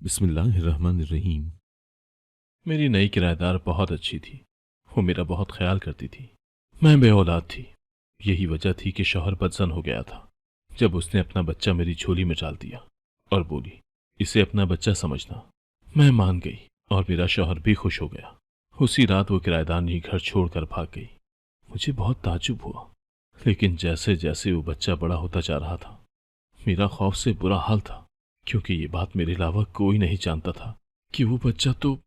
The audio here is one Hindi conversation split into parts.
बिस्मिल्लाहिर्रहमानिर्रहीम। मेरी नई किराएदार बहुत अच्छी थी। वो मेरा बहुत ख्याल करती थी। मैं बे औलाद थी। यही वजह थी कि शौहर बदज़न हो गया था जब उसने अपना बच्चा मेरी झोली में डाल दिया और बोली, इसे अपना बच्चा समझना। मैं मान गई और मेरा शौहर भी खुश हो गया। उसी रात वो किराएदारनी घर छोड़कर भाग गई। मुझे बहुत ताज्जुब हुआ, लेकिन जैसे जैसे वो बच्चा बड़ा होता जा रहा था, मेरा खौफ से बुरा हाल था, क्योंकि ये बात मेरे अलावा कोई नहीं जानता था कि वो बच्चा तो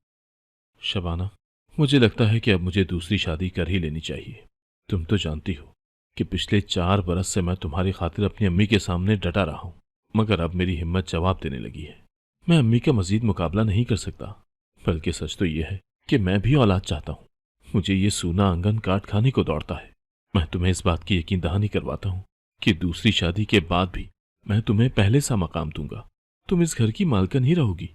शबाना, मुझे लगता है कि अब मुझे दूसरी शादी कर ही लेनी चाहिए। तुम तो जानती हो कि पिछले 4 बरस से मैं तुम्हारी खातिर अपनी अम्मी के सामने डटा रहा हूं, मगर अब मेरी हिम्मत जवाब देने लगी है। मैं अम्मी का मजीद मुकाबला नहीं कर सकता, बल्कि सच तो यह है कि मैं भी औलाद चाहता हूँ। मुझे ये सूना आंगन काट खाने को दौड़ता है। मैं तुम्हें इस बात की यकीन दहानी करवाता हूँ कि दूसरी शादी के बाद भी मैं तुम्हें पहले सा मकाम दूंगा। तुम इस घर की मालकिन ही रहोगी।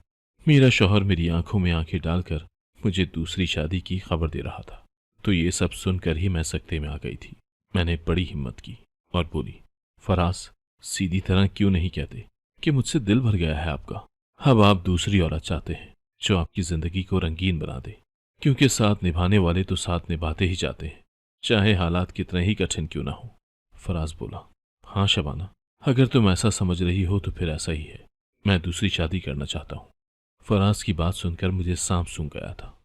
मेरा शौहर मेरी आंखों में आंखें डालकर मुझे दूसरी शादी की खबर दे रहा था, तो ये सब सुनकर ही मैं सकते में आ गई थी। मैंने बड़ी हिम्मत की और बोली, फराज, सीधी तरह क्यों नहीं कहते कि मुझसे दिल भर गया है आपका। अब आप दूसरी औरत चाहते हैं जो आपकी जिंदगी को रंगीन बना दे, क्योंकि साथ निभाने वाले तो साथ निभाते ही जाते हैं, चाहे हालात कितने ही कठिन क्यों ना हो। फराज बोला, हाँ शबाना, अगर तुम ऐसा समझ रही हो तो फिर ऐसा ही है। मैं दूसरी शादी करना चाहता हूँ। फराज की बात सुनकर मुझे सांप सूंघ गया था।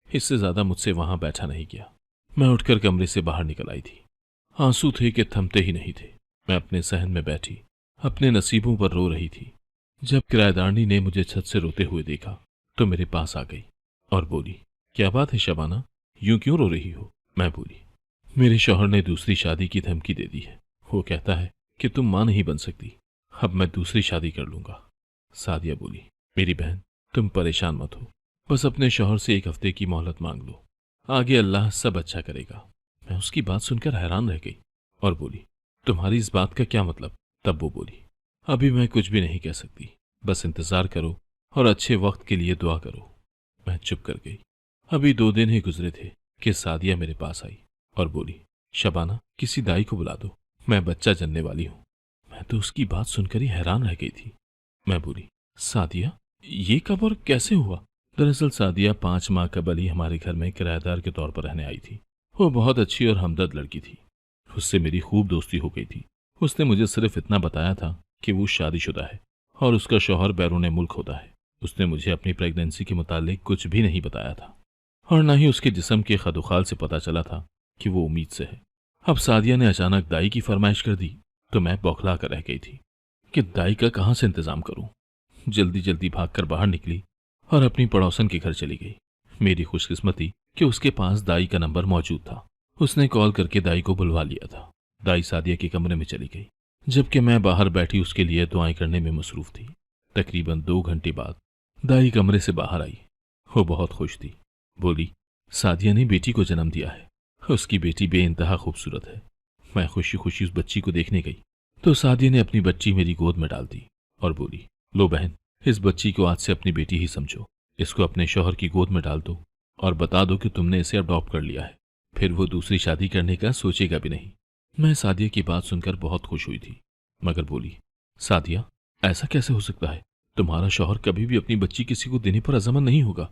इससे ज्यादा मुझसे वहां बैठा नहीं गया। मैं उठकर कमरे से बाहर निकल आई थी। आंसू थे कि थमते ही नहीं थे। मैं अपने सहन में बैठी अपने नसीबों पर रो रही थी। जब किराएदारनी ने मुझे छत से रोते हुए देखा तो मेरे पास आ गई और बोली, क्या बात है शबाना, यूं क्यों रो रही हो? मैं बोली, मेरे शौहर ने दूसरी शादी की धमकी दे दी है। वो कहता है कि तुम मां नहीं बन सकती। अब मैं दूसरी शादी कर लूंगा। सादिया बोली, मेरी बहन, तुम परेशान मत हो, बस अपने शौहर से 1 हफ्ते की मोहलत मांग लो, आगे अल्लाह सब अच्छा करेगा। मैं उसकी बात सुनकर हैरान रह गई और बोली, तुम्हारी इस बात का क्या मतलब? तब वो बोली, अभी मैं कुछ भी नहीं कह सकती, बस इंतजार करो और अच्छे वक्त के लिए दुआ करो। मैं चुप कर गई। अभी 2 दिन ही गुजरे थे कि सादिया मेरे पास आई और बोली, शबाना, किसी दाई को बुला दो, मैं बच्चा जनने वाली हूं। मैं तो उसकी बात सुनकर ही हैरान रह गई थी। मैं बोली, सादिया, ये कब और कैसे हुआ? दरअसल सादिया 5 माह कबल ही हमारे घर में किराएदार के तौर पर रहने आई थी। वो बहुत अच्छी और हमदर्द लड़की थी। उससे मेरी खूब दोस्ती हो गई थी। उसने मुझे सिर्फ इतना बताया था कि वो शादीशुदा है और उसका शौहर बैरून मुल्क होता है। उसने मुझे अपनी प्रेगनेंसी के मुतालिक कुछ भी नहीं बताया था, और न ही उसके जिस्म के खदुखाल से पता चला था कि वो उम्मीद से है। अब सादिया ने अचानक दाई की फरमाइश कर दी तो मैं बौखला कर रह गई थी कि दाई का कहाँ से इंतजाम करूं। जल्दी जल्दी भागकर बाहर निकली और अपनी पड़ोसन के घर चली गई। मेरी खुशकिस्मती कि उसके पास दाई का नंबर मौजूद था। उसने कॉल करके दाई को बुलवा लिया था। दाई सादिया के कमरे में चली गई, जबकि मैं बाहर बैठी उसके लिए दुआएं करने में मसरूफ थी। तकरीबन 2 घंटे बाद दाई कमरे से बाहर आई। वो बहुत खुश थी। बोली, सादिया ने बेटी को जन्म दिया है। उसकी बेटी बेइंतहा खूबसूरत है। मैं खुशी खुशी उस बच्ची को देखने गई तो सादिया ने अपनी बच्ची मेरी गोद में डाल दी और बोली, लो बहन, इस बच्ची को आज से अपनी बेटी ही समझो। इसको अपने शौहर की गोद में डाल दो और बता दो कि तुमने इसे अडॉप्ट कर लिया है। फिर वो दूसरी शादी करने का सोचेगा भी नहीं। मैं सादिया की बात सुनकर बहुत खुश हुई थी, मगर बोली, सादिया, ऐसा कैसे हो सकता है? तुम्हारा शौहर कभी भी अपनी बच्ची किसी को देने पर अज़मन नहीं होगा।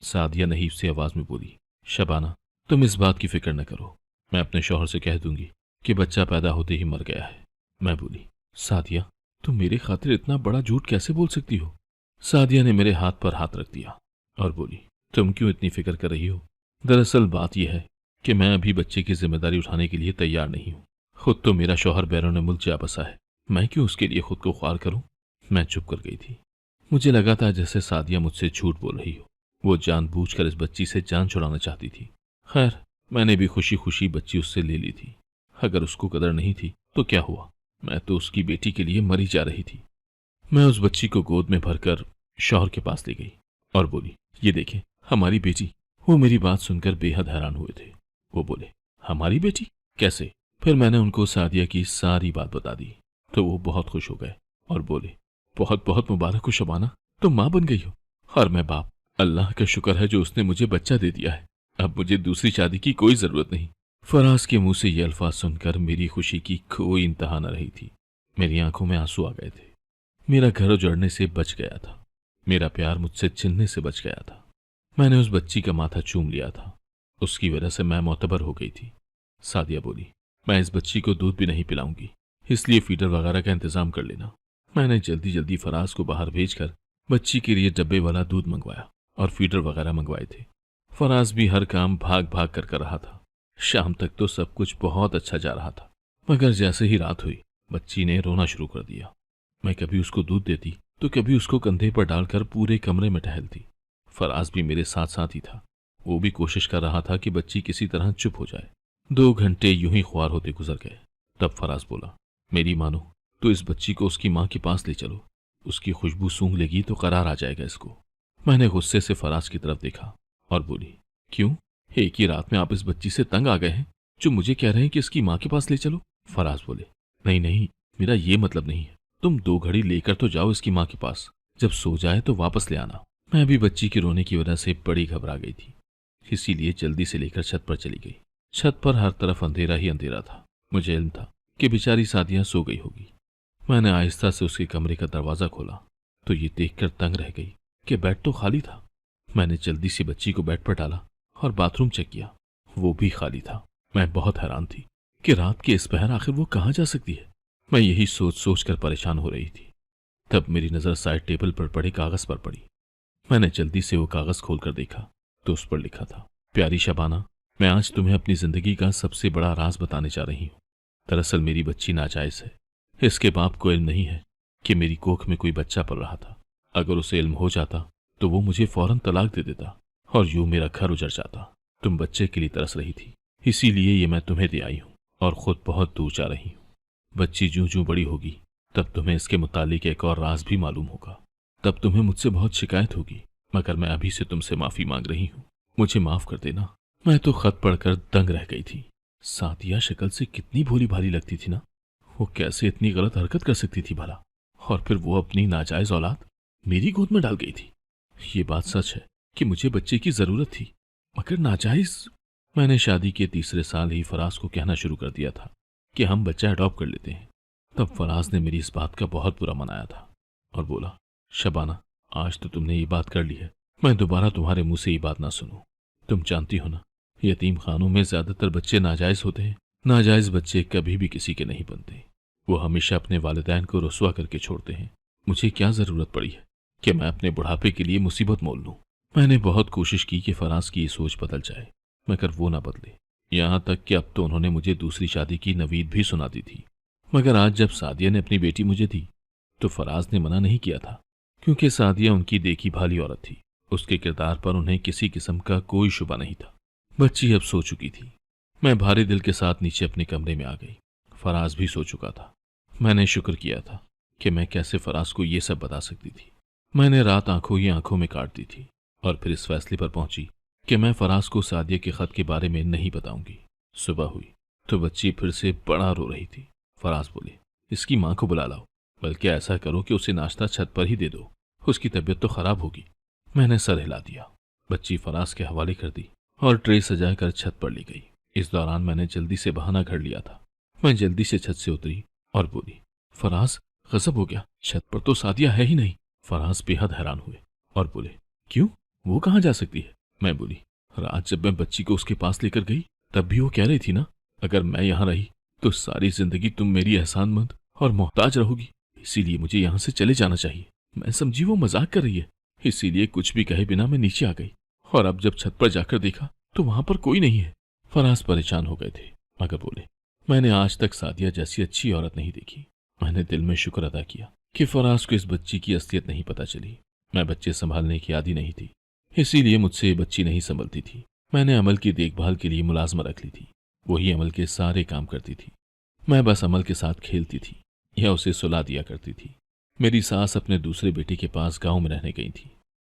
सादिया नहीब सी आवाज में बोली, शबाना, तुम इस बात की फिक्र न करो। मैं अपने शौहर से कह दूंगी कि बच्चा पैदा होते ही मर गया है। मैं बोली, सादिया, तुम मेरे खातिर इतना बड़ा झूठ कैसे बोल सकती हो? सादिया ने मेरे हाथ पर हाथ रख दिया और बोली, तुम क्यों इतनी फिक्र कर रही हो? दरअसल बात यह है कि मैं अभी बच्चे की जिम्मेदारी उठाने के लिए तैयार नहीं हूँ। खुद तो मेरा शौहर बैरून मुल्क जा बसा है। मैं क्यों उसके लिए खुद को ख्वार करूं? मैं चुप कर गई थी। मुझे लगा था जैसे सादिया मुझसे झूठ बोल रही हो। वो जानबूझकर इस बच्ची से जान छुड़ाना चाहती थी। खैर, मैंने भी खुशी खुशी बच्ची उससे ले ली थी। अगर उसको कदर नहीं थी तो क्या हुआ, मैं तो उसकी बेटी के लिए मरी जा रही थी। मैं उस बच्ची को गोद में भरकर शौहर के पास ले गई और बोली, ये देखें, हमारी बेटी। वो मेरी बात सुनकर बेहद हैरान हुए थे। वो बोले, हमारी बेटी? कैसे? फिर मैंने उनको सादिया की सारी बात बता दी तो वो बहुत खुश हो गए और बोले, बहुत बहुत मुबारक हो शबाना, तुम मां बन गई हो। और मैं बाप। अल्लाह का शुक्र है जो उसने मुझे बच्चा दे दिया है। अब मुझे दूसरी शादी की कोई जरूरत नहीं। फराज के मुंह से ये अल्फाज सुनकर मेरी खुशी की कोई इंतहा न रही थी। मेरी आंखों में आंसू आ गए थे। मेरा घर उजड़ने से बच गया था। मेरा प्यार मुझसे छिनने से बच गया था। मैंने उस बच्ची का माथा चूम लिया था। उसकी वजह से मैं मोतबर हो गई थी। सादिया बोली, मैं इस बच्ची को दूध भी नहीं पिलाऊंगी, इसलिए फीडर वगैरह का इंतजाम कर लेना। मैंने जल्दी जल्दी फराज को बाहर भेजकर बच्ची के लिए डब्बे वाला दूध मंगवाया और फीडर वगैरह मंगवाए थे। फराज भी हर काम भाग भाग कर रहा था। शाम तक तो सब कुछ बहुत अच्छा जा रहा था, मगर जैसे ही रात हुई बच्ची ने रोना शुरू कर दिया। मैं कभी उसको दूध देती तो कभी उसको कंधे पर डालकर पूरे कमरे में टहलती। फराज भी मेरे साथ साथ ही था। वो भी कोशिश कर रहा था कि बच्ची किसी तरह चुप हो जाए। 2 घंटे यूं ही ख्वार होते गुजर गए। तब फराज बोला, मेरी मानो तो इस बच्ची को उसकी माँ के पास ले चलो, उसकी खुशबू सूंघ लेगी तो करार आ जाएगा इसको। मैंने गुस्से से फराज की तरफ देखा और बोली, क्यों, एक ही रात में आप इस बच्ची से तंग आ गए हैं जो मुझे कह रहे हैं कि इसकी माँ के पास ले चलो? फराज बोले, नहीं नहीं, मेरा ये मतलब नहीं है। तुम 2 घड़ी लेकर तो जाओ इसकी माँ के पास, जब सो जाए तो वापस ले आना। मैं भी बच्ची के रोने की वजह से बड़ी घबरा गई थी, इसीलिए जल्दी से लेकर छत पर चली गई। छत पर हर तरफ अंधेरा ही अंधेरा था। मुझे इल्म था कि बेचारी सादिया सो गई होगी। मैंने आहिस्ता से उसके कमरे का दरवाजा खोला तो ये देखकर तंग रह गई कि बेड तो खाली था। मैंने जल्दी से बच्ची को बेड पर डाला और बाथरूम चेक किया, वो भी खाली था। मैं बहुत हैरान थी कि रात के इस पहर आखिर वो कहाँ जा सकती है। मैं यही सोच सोच कर परेशान हो रही थी। तब मेरी नजर साइड टेबल पर पड़े कागज पर पड़ी। मैंने जल्दी से वो कागज खोलकर देखा तो उस पर लिखा था, प्यारी शबाना, मैं आज तुम्हें अपनी जिंदगी का सबसे बड़ा राज बताने जा रही हूँ। दरअसल मेरी बच्ची नाजायज है। इसके बाप को इल्म नहीं है कि मेरी कोख में कोई बच्चा पल रहा था। अगर उसे इल्म हो जाता तो वो मुझे फौरन तलाक दे देता और यूं मेरा घर उजड़ जाता। तुम बच्चे के लिए तरस रही थी, इसीलिए ये मैं तुम्हें दे आई हूँ और खुद बहुत दूर जा रही हूँ। बच्ची जूं जूं बड़ी होगी तब तुम्हें इसके मुतालिक एक और राज भी मालूम होगा। तब तुम्हें मुझसे बहुत शिकायत होगी, मगर मैं अभी से तुमसे माफी मांग रही हूँ। मुझे माफ कर देना। मैं तो खत पढ़कर दंग रह गई थी। सादिया शक्ल से कितनी भोली भाली लगती थी ना। वो कैसे इतनी गलत हरकत कर सकती थी भला? और फिर वो अपनी नाजायज औलाद मेरी गोद में डाल गई थी। ये बात सच है कि मुझे बच्चे की जरूरत थी, मगर नाजायज। मैंने शादी के तीसरे साल ही फराज को कहना शुरू कर दिया था कि हम बच्चा अडॉप्ट कर लेते हैं। तब फराज ने मेरी इस बात का बहुत बुरा मनाया था और बोला, शबाना, आज तो तुमने ये बात कर ली है, मैं दोबारा तुम्हारे मुंह से ये बात ना सुनूं। तुम जानती हो ना, यतीम खानों में ज्यादातर बच्चे नाजायज होते हैं। नाजायज बच्चे कभी भी किसी के नहीं बनते। वो हमेशा अपने वालिदैन को रुस्वा करके छोड़ते हैं। मुझे क्या जरूरत पड़ी है कि मैं अपने बुढ़ापे के लिए मुसीबत मोल लूं। मैंने बहुत कोशिश की कि फराज की ये सोच बदल जाए, मगर वो ना बदले। यहां तक कि अब तो उन्होंने मुझे दूसरी शादी की नवीद भी सुना दी थी। मगर आज जब सादिया ने अपनी बेटी मुझे दी तो फराज ने मना नहीं किया था, क्योंकि सादिया उनकी देखी भाली औरत थी। उसके किरदार पर उन्हें किसी किस्म का कोई शुबा नहीं था। बच्ची अब सो चुकी थी। मैं भारी दिल के साथ नीचे अपने कमरे में आ गई। फराज भी सो चुका था। मैंने शुक्र किया था कि मैं कैसे फराज को ये सब बता सकती थी। मैंने रात आंखों ही आंखों में काट दी थी और फिर इस फैसले पर पहुंची कि मैं फराज को सादिया के खत के बारे में नहीं बताऊंगी। सुबह हुई तो बच्ची फिर से बड़ा रो रही थी। फराज बोले, इसकी माँ को बुला लाओ, बल्कि ऐसा करो कि उसे नाश्ता छत पर ही दे दो, उसकी तबीयत तो खराब होगी। मैंने सर हिला दिया। बच्ची फराज के हवाले कर दी और ट्रे सजाकर छत पर ली गई। इस दौरान मैंने जल्दी से बहाना घर लिया था। मैं जल्दी से छत से उतरी और बोली, फराज, गजब हो गया, छत पर तो सादिया है ही नहीं। फराज बेहद हैरान हुए और बोले, क्यों, वो कहाँ जा सकती है? मैं बोली, रात जब मैं बच्ची को उसके पास लेकर गई तब भी वो कह रही थी ना, अगर मैं यहाँ रही तो सारी जिंदगी तुम मेरी एहसानमंद और मोहताज रहोगी, इसीलिए मुझे यहाँ से चले जाना चाहिए। मैं समझी वो मजाक कर रही है, इसीलिए कुछ भी कहे बिना मैं नीचे आ गई और अब जब छत पर जाकर देखा तो वहां पर कोई नहीं है। फराज परेशान हो गए थे, मगर बोले, मैंने आज तक सादिया जैसी अच्छी औरत नहीं देखी। मैंने दिल में शुक्र अदा किया कि फराज को इस बच्ची की असलियत नहीं पता चली। मैं बच्चे संभालने की आदी नहीं थी, इसीलिए मुझसे ये बच्ची नहीं संभलती थी। मैंने अमल की देखभाल के लिए मुलाजमा रख ली थी। वही अमल के सारे काम करती थी। मैं बस अमल के साथ खेलती थी या उसे सुला दिया करती थी। मेरी सास अपने दूसरे बेटे के पास गांव में रहने गई थी,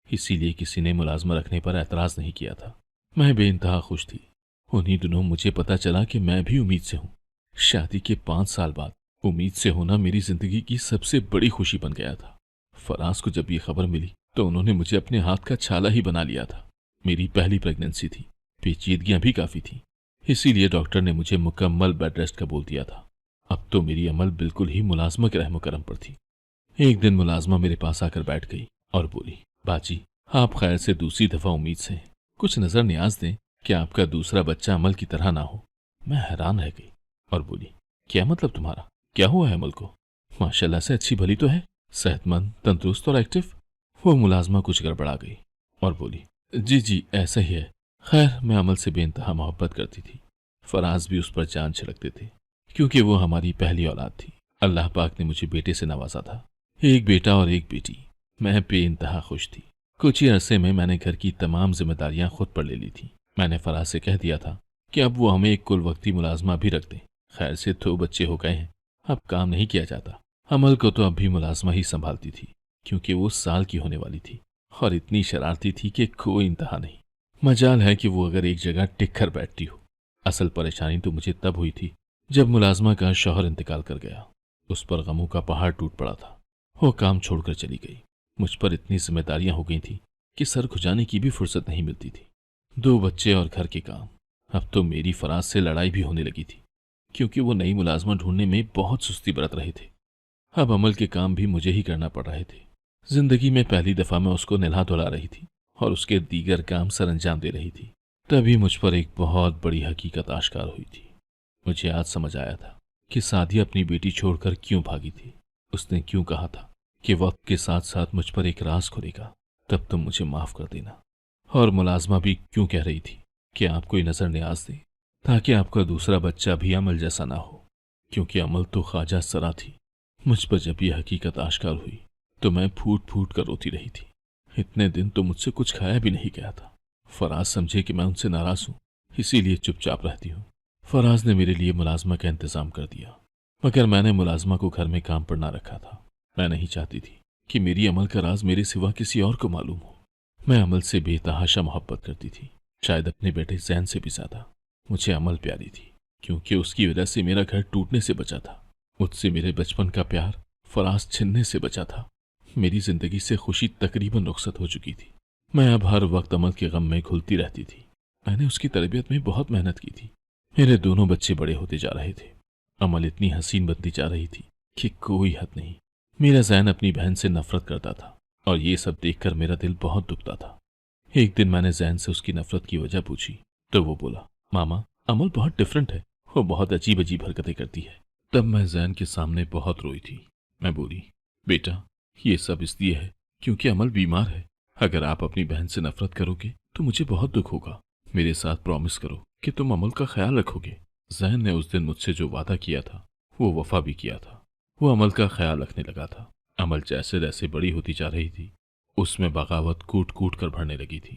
इसीलिए किसी ने मुलाजमा रखने पर एतराज नहीं किया था। मैं बेइंतहा खुश थी। उन्हीं दिनों मुझे पता चला कि मैं भी उम्मीद से हूं। शादी के 5 साल बाद उम्मीद से होना मेरी जिंदगी की सबसे बड़ी खुशी बन गया था। फराज को जब ये खबर मिली तो उन्होंने मुझे अपने हाथ का छाला ही बना लिया था। मेरी पहली प्रेगनेंसी थी, पेचीदगियां भी काफी थी, इसीलिए डॉक्टर ने मुझे मुकम्मल बेड रेस्ट का बोल दिया था। अब तो मेरी अमल बिल्कुल ही मुलाजमा के रहमो करम पर थी। एक दिन मुलाजमा मेरे पास आकर बैठ गई और बोली, बाजी आप खैर से दूसरी दफा उम्मीद से कुछ नजर न्याज दें कि आपका दूसरा बच्चा अमल की तरह ना हो। मैं हैरान रह गई और बोली, क्या मतलब तुम्हारा? क्या हुआ है अमल को? माशाल्लाह से अच्छी भली तो है, सेहतमंद, तंदुरुस्त और एक्टिव। वो मुलाजमा कुछ गड़बड़ा गई और बोली, जी जी ऐसा ही है। खैर मैं अमल से बेइंतहा मोहब्बत करती थी। फराज भी उस पर जान छिड़कते थे क्योंकि वो हमारी पहली औलाद थी। अल्लाह पाक ने मुझे बेटे से नवाजा था, एक बेटा और एक बेटी। मैं बेइंतहा खुश थी। कुछ ही अरसे में मैंने घर की तमाम जिम्मेदारियां खुद पर ले ली थी। मैंने फराज से कह दिया था कि अब वो हमें एक कुल वक्ती मुलाजमा भी रख दें। खैर से 2 बच्चे हो गए हैं, अब काम नहीं किया जाता। अमल को तो अब भी मुलाजमा ही संभालती थी क्योंकि वो साल की होने वाली थी और इतनी शरारती थी कि कोई इंतहा नहीं। मजाल है कि वो अगर एक जगह टिक कर बैठती हो। असल परेशानी तो मुझे तब हुई थी जब मुलाजमा का शौहर इंतकाल कर गया। उस पर गमों का पहाड़ टूट पड़ा था। वो काम छोड़कर चली गई। मुझ पर इतनी जिम्मेदारियां हो गई थी कि सर खुजाने की भी फुर्सत नहीं मिलती थी। 2 बच्चे और घर के काम। अब तो मेरी फराज से लड़ाई भी होने लगी थी क्योंकि वो नई मुलाजमा ढूंढने में बहुत सुस्ती बरत रहे थे। अब अमल के काम भी मुझे ही करना पड़ रहे थे। जिंदगी में पहली दफा मैं उसको नहला धुला रही थी और उसके दीगर काम सर अंजाम दे रही थी। तभी मुझ पर एक बहुत बड़ी हकीकत आश्कार हुई थी। मुझे आज समझ आया था कि सादिया अपनी बेटी छोड़कर क्यों भागी थी। उसने क्यों कहा था कि वक्त के साथ साथ मुझ पर एक राज खुलेगा, तब तुम मुझे माफ कर देना। और मुलाजमा भी क्यों कह रही थी कि आप कोई नजर न्याज दे ताकि आपका दूसरा बच्चा भी अमल जैसा ना हो, क्योंकि अमल तो ख्वाजा सरा थी। मुझ पर जब यह हकीकत आश्कार हुई तो मैं फूट फूट कर रोती रही थी। इतने दिन तो मुझसे कुछ खाया भी नहीं गया था। फराज समझे कि मैं उनसे नाराज हूं, इसीलिए चुपचाप रहती हूँ। फराज ने मेरे लिए मुलाजमा का इंतजाम कर दिया, मगर मैंने मुलाजमा को घर में काम पर ना रखा था। मैं नहीं चाहती थी कि मेरी अमल का राज मेरे सिवा किसी और को मालूम हो। मैं अमल से बेतहाशा मोहब्बत करती थी, शायद अपने बेटे जैन से भी ज्यादा। मुझे अमल प्यारी थी क्योंकि उसकी वजह से मेरा घर टूटने से बचा था। मुझसे मेरे बचपन का प्यार फराज छिनने से बचा था। मेरी जिंदगी से खुशी तकरीबन रुखसत हो चुकी थी। मैं अब हर वक्त अमल के गम में घुलती रहती थी। मैंने उसकी तरबियत में बहुत मेहनत की थी। मेरे दोनों बच्चे बड़े होते जा रहे थे। अमल इतनी हसीन बनती जा रही थी कि कोई हद नहीं। मेरा जैन अपनी बहन से नफरत करता था और ये सब देखकर मेरा दिल बहुत दुखता था। एक दिन मैंने जैन से उसकी नफरत की वजह पूछी तो वो बोला, मामा अमल बहुत डिफरेंट है, वो बहुत अजीब अजीब हरकतें करती है। तब मैं जैन के सामने बहुत रोई थी। मैं बोली, बेटा ये सब इसलिए है क्योंकि अमल बीमार है। अगर आप अपनी बहन से नफरत करोगे तो मुझे बहुत दुख होगा। मेरे साथ प्रॉमिस करो कि तुम अमल का ख्याल रखोगे। जैन ने उस दिन मुझसे जो वादा किया था वो वफा भी किया था। वो अमल का ख्याल रखने लगा था। अमल जैसे जैसे बड़ी होती जा रही थी उसमें बगावत कूट कूट कर भरने लगी थी।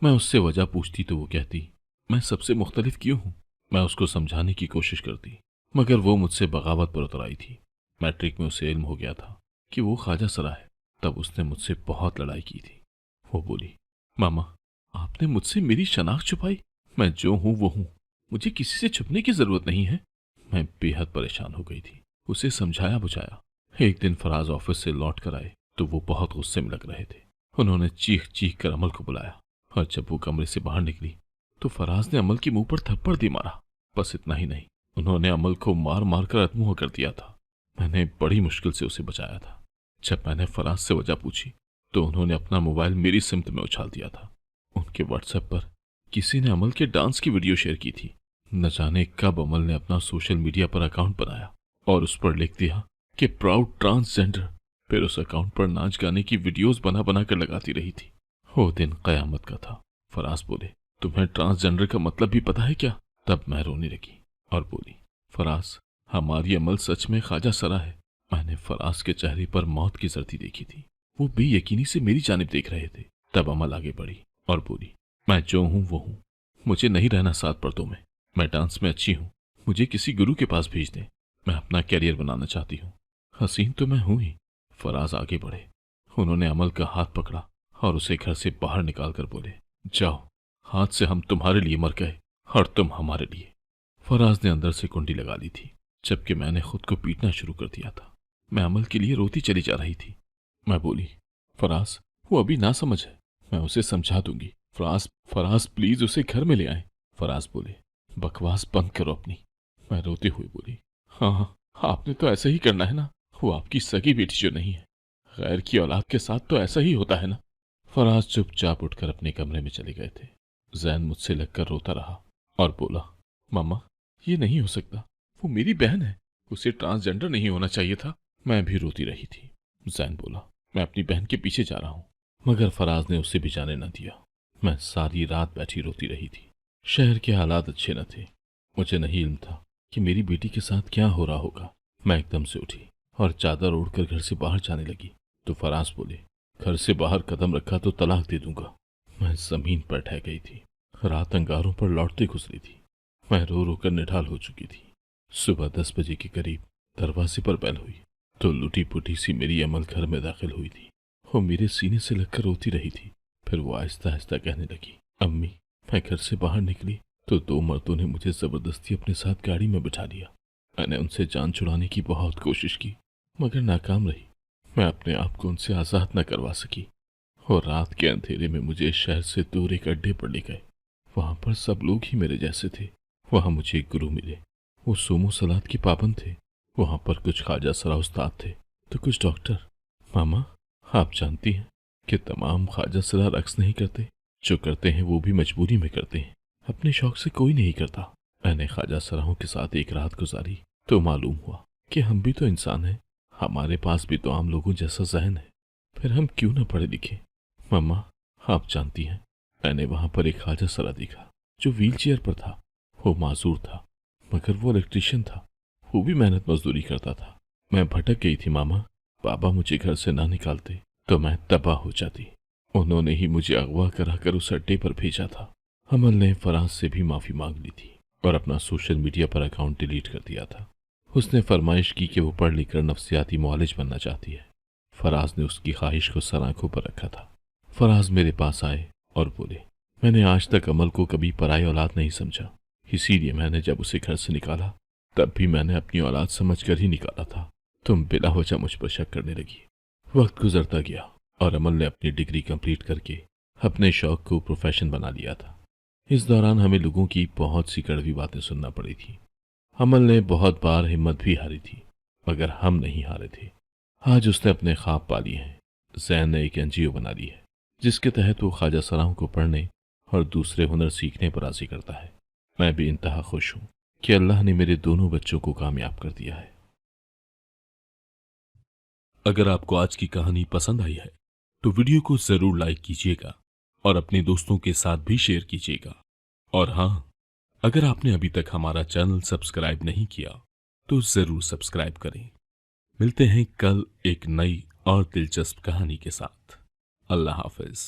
मैं उससे वजह पूछती तो वो कहती, मैं सबसे मुख्तलिफ क्यों हूँ। मैं उसको समझाने की कोशिश करती मगर वो मुझसे बगावत पर उतर आई थी। मैट्रिक में उसे इल्म हो गया था कि वो ख्वाजा सरा है। तब उसने मुझसे बहुत लड़ाई की थी। वो बोली, मामा आपने मुझसे मेरी शनाख्त छुपाई। मैं जो हूं वो हूं, मुझे किसी से छुपने की जरूरत नहीं है। मैं बेहद परेशान हो गई थी। उसे समझाया बुझाया। एक दिन फराज ऑफिस से लौट कर आए तो वो बहुत गुस्से में लग रहे थे। उन्होंने चीख चीख कर अमल को बुलाया और जब वो कमरे से बाहर निकली तो फराज ने अमल के मुंह पर थप्पड़ दे मारा। बस इतना ही नहीं, उन्होंने अमल को मार मार कर अधमुआ कर दिया था। मैंने बड़ी मुश्किल से उसे बचाया था। जब मैंने फराज से वजह पूछी तो उन्होंने अपना मोबाइल मेरी सिमत में उछाल दिया था। उनके व्हाट्सएप पर किसी ने अमल के डांस की वीडियो शेयर की थी। न जाने कब अमल ने अपना सोशल मीडिया पर अकाउंट बनाया और उस पर लिख दिया कि प्राउड ट्रांसजेंडर। फिर उस अकाउंट पर नाच गाने की वीडियोस बना बना कर लगाती रही थी। वो दिन कयामत का था। फराज बोले, तुम्हें ट्रांसजेंडर का मतलब भी पता है क्या? तब मैं रोने लगी और बोली, फराज हमारी अमल सच में ख्वाजा सरा है। मैंने फराज के चेहरे पर मौत की जर्दी देखी थी। वो बेयकीनी से मेरी जानिब देख रहे थे। तब अमल आगे बढ़ी और बोली, मैं जो हूं वो हूं, मुझे नहीं रहना 7 पर्दों में। मैं डांस में अच्छी हूं, मुझे किसी गुरु के पास भेज दें। मैं अपना कैरियर बनाना चाहती हूँ। हसीन तो मैं हूं ही। फराज आगे बढ़े। उन्होंने अमल का हाथ पकड़ा और उसे घर से बाहर निकाल कर बोले, जाओ, हाथ से हम तुम्हारे लिए मर गए और तुम हमारे लिए। फराज ने अंदर से कुंडी लगा ली थी जबकि मैंने खुद को पीटना शुरू कर दिया था। मैं अमल के लिए रोती चली जा रही थी। मैं बोली, फराज वो अभी ना समझ है, मैं उसे समझा दूंगी। फराज प्लीज उसे घर में ले आए। फराज बोले, बकवास बंद करो अपनी। मैं रोते हुए बोली, हाँ हाँ आपने तो ऐसा ही करना है ना, वो आपकी सगी बेटी जो नहीं है। गैर की औलाद के साथ तो ऐसा ही होता है ना। फराज चुपचाप उठकर अपने कमरे में चले गए थे। जैन मुझसे लगकर रोता रहा और बोला, मम्मा ये नहीं हो सकता, वो मेरी बहन है, उसे ट्रांसजेंडर नहीं होना चाहिए था। मैं भी रोती रही थी। जैन बोला, मैं अपनी बहन के पीछे जा रहा हूँ, मगर फराज ने उसे भी जाने न दिया। मैं सारी रात बैठी रोती रही थी। शहर के हालात अच्छे न थे। मुझे नहीं इल्म था कि मेरी बेटी के साथ क्या हो रहा होगा। मैं एकदम से उठी और चादर ओढ़कर घर से बाहर जाने लगी तो फराज बोले, घर से बाहर कदम रखा तो तलाक दे दूंगा। मैं जमीन पर ठह गई थी। रात अंगारों पर लौटते गुजरी थी। मैं रो रो कर निढाल हो चुकी थी। सुबह 10 बजे के करीब दरवाजे पर बैल हुई तो लुटी पुटी सी मेरी अमल घर में दाखिल हुई थी। वो मेरे सीने से लगकर रोती रही थी। फिर वो आहिस्ता आहिस्ता कहने लगी, अम्मी मैं घर से बाहर निकली तो 2 मर्दों ने मुझे जबरदस्ती अपने साथ गाड़ी में बिठा दिया। मैंने उनसे जान छुड़ाने की बहुत कोशिश की मगर नाकाम रही। मैं अपने आप को उनसे आज़ाद न करवा सकी और रात के अंधेरे में मुझे शहर से दूर एक अड्डे पर ले गए। वहां पर सब लोग ही मेरे जैसे थे। वहां मुझे एक गुरु मिले। वो सोमो सलाद के पाबंद थे। वहां पर कुछ ख्वाजा सरा उस्ताद थे तो कुछ डॉक्टर। मामा आप जानती हैं कि तमाम ख्वाजा सरा रक्स नहीं करते। जो करते हैं वो भी मजबूरी में करते हैं, अपने शौक से कोई नहीं करता। मैंने ख्वाजा सराहों के साथ एक रात गुजारी तो मालूम हुआ कि हम भी तो इंसान हैं, हमारे पास भी तो आम लोगों जैसा जहन है। फिर हम क्यों न पढ़े लिखे। मम्मा आप जानती हैं मैंने वहां पर एक ख्वाजा सरा देखा जो व्हील चेयर पर था। वो माजूर था मगर वो इलेक्ट्रिशियन था। वो भी मेहनत मजदूरी करता था। मैं भटक गई थी मामा। बाबा मुझे घर से ना निकालते तो मैं तबाह हो जाती। उन्होंने ही मुझे अगवा कराकर उस अड्डे पर भेजा था। अमल ने फराज से भी माफी मांग ली थी और अपना सोशल मीडिया पर अकाउंट डिलीट कर दिया था। उसने फरमाइश की कि वो पढ़ लिख कर नफ्सियाती मुआलिज बनना चाहती है। फराज ने उसकी ख्वाहिश को सर आंखों पर रखा था। फराज मेरे पास आए और बोले, मैंने आज तक अमल को कभी पराई औलाद नहीं समझा, इसीलिए मैंने जब उसे घर से निकाला तब भी मैंने अपनी औलाद समझ कर ही निकाला था। तुम बिला वजह मुझ पर शक करने लगी। वक्त गुजरता गया और अमल ने अपनी डिग्री कंप्लीट करके अपने शौक को प्रोफेशन बना लिया था। इस दौरान हमें लोगों की बहुत सी कड़वी बातें सुनना पड़ी थी। अमल ने बहुत बार हिम्मत भी हारी थी मगर हम नहीं हारे थे। आज उसने अपने ख्वाब पा लिए हैं। जैन ने एक एनजीओ बना ली है जिसके तहत वो ख्वाजा सराहों को पढ़ने और दूसरे हुनर सीखने पर राजी करता है। मैं भी इंतहा खुश हूं कि अल्लाह ने मेरे दोनों बच्चों को कामयाब कर दिया है। अगर आपको आज की कहानी पसंद आई है तो वीडियो को जरूर लाइक कीजिएगा और अपने दोस्तों के साथ भी शेयर कीजिएगा। और हाँ, अगर आपने अभी तक हमारा चैनल सब्सक्राइब नहीं किया तो जरूर सब्सक्राइब करें। मिलते हैं कल एक नई और दिलचस्प कहानी के साथ। अल्लाह हाफिज।